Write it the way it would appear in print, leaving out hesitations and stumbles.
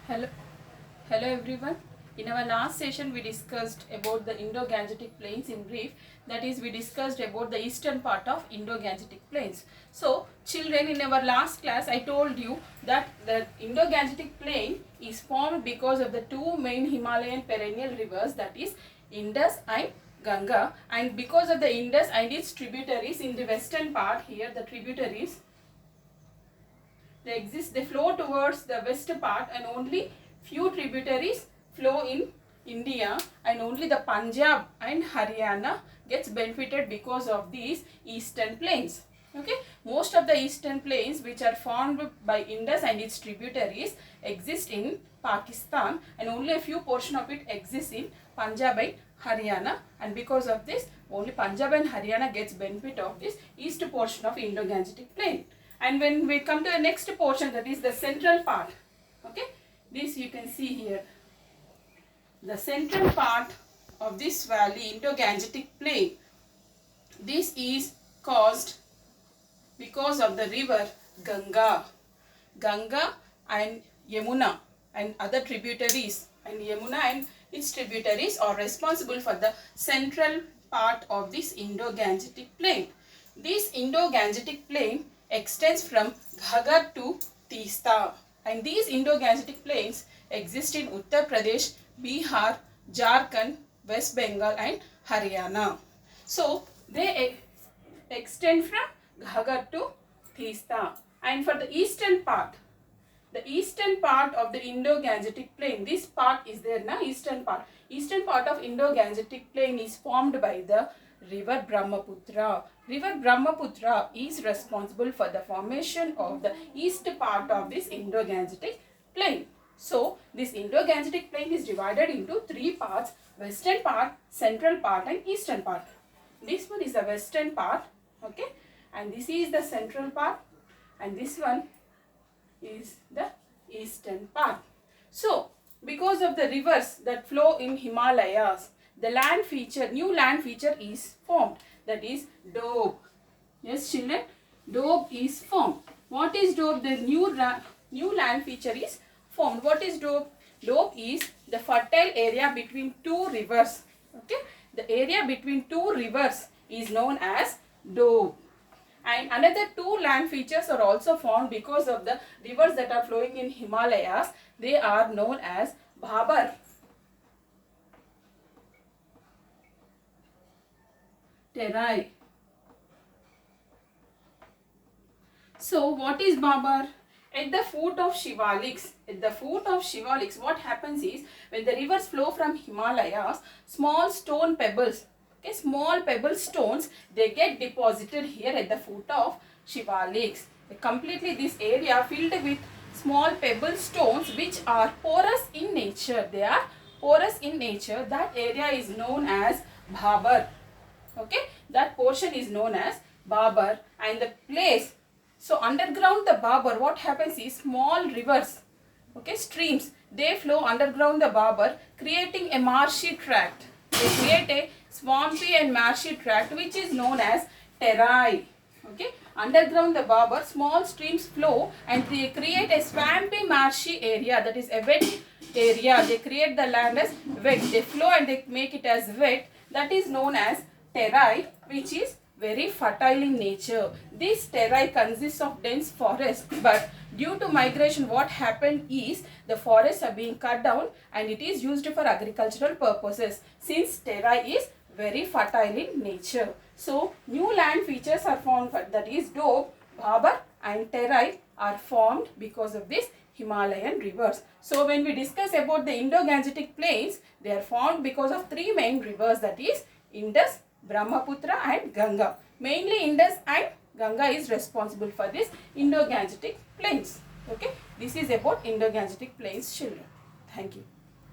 Hello, hello everyone. In our last session, we discussed about the Indo-Gangetic Plains in brief. That is, we discussed about the eastern part of Indo-Gangetic Plains. So, children, in our last class, I told you that the Indo-Gangetic Plain is formed because of the two main Himalayan perennial rivers, that is Indus and Ganga. And because of the Indus and its tributaries in the western part, here the tributaries they flow towards the west part, and only few tributaries flow in India, and only the Punjab and Haryana gets benefited because of these eastern plains. Okay, most of the eastern plains which are formed by Indus and its tributaries exist in Pakistan, and only a few portion of it exists in Punjab and Haryana, and because of this only Punjab and Haryana gets benefit of this east portion of Indo-Gangetic plain. And when we come to the next portion, that is the central part, okay, this you can see here, the central part of this valley, Indo-Gangetic plain, this is caused because of the river Ganga and Yamuna and other tributaries, and Yamuna and its tributaries are responsible for the central part of this Indo-Gangetic plain. This Indo-Gangetic plain extends from Ghaggar to Teesta, and these Indo-Gangetic plains exist in Uttar Pradesh, Bihar, Jharkhand, West Bengal and Haryana. So they extend from Ghaggar to Teesta. And for the eastern part of the Indo-Gangetic plain, this part is there now, eastern part of Indo-Gangetic plain is formed by the river Brahmaputra. River Brahmaputra is responsible for the formation of the east part of this Indo-Gangetic plain. So, this Indo-Gangetic plain is divided into three parts: western part, central part and eastern part. This one is the western part, okay, and this is the central part, and this one is the eastern part. So, because of the rivers that flow in Himalayas, the new land feature is formed, that is Doab. Yes children, Doab is formed. What is Doab? The new land feature is formed. What is Doab? Doab is the fertile area between two rivers. Okay, the area between two rivers is known as Doab. And another two land features are also formed because of the rivers that are flowing in Himalayas. They are known as Bhabar, Terai. So what is Bhabar? At the foot of Shivaliks, what happens is, when the rivers flow from Himalayas, small stone pebbles, okay, small pebble stones, they get deposited here at the foot of Shivaliks. Completely this area filled with small pebble stones which are porous in nature. They are porous in nature. That area is known as Bhabar. Okay, that portion is known as Bhabar, and the place. So underground the Bhabar, what happens is, small rivers, okay, streams, they flow underground the Bhabar, creating a marshy tract. They create a swampy and marshy tract which is known as Terai. Okay, underground the Bhabar, small streams flow and they create a swampy marshy area, that is a wet area. They create the land as wet. They flow and they make it as wet. That is known as Terai, which is very fertile in nature. This Terai consists of dense forest, but due to migration, what happened is the forests are being cut down and it is used for agricultural purposes, since Terai is very fertile in nature. So new land features are formed, that is Doab, Bhabar and Terai are formed because of this Himalayan rivers. So when we discuss about the Indo-Gangetic plains, they are formed because of three main rivers, that is Indus, Brahmaputra and Ganga. Mainly Indus and Ganga is responsible for this Indo-Gangetic plains. Okay, this is about Indo-Gangetic plains children. Thank you.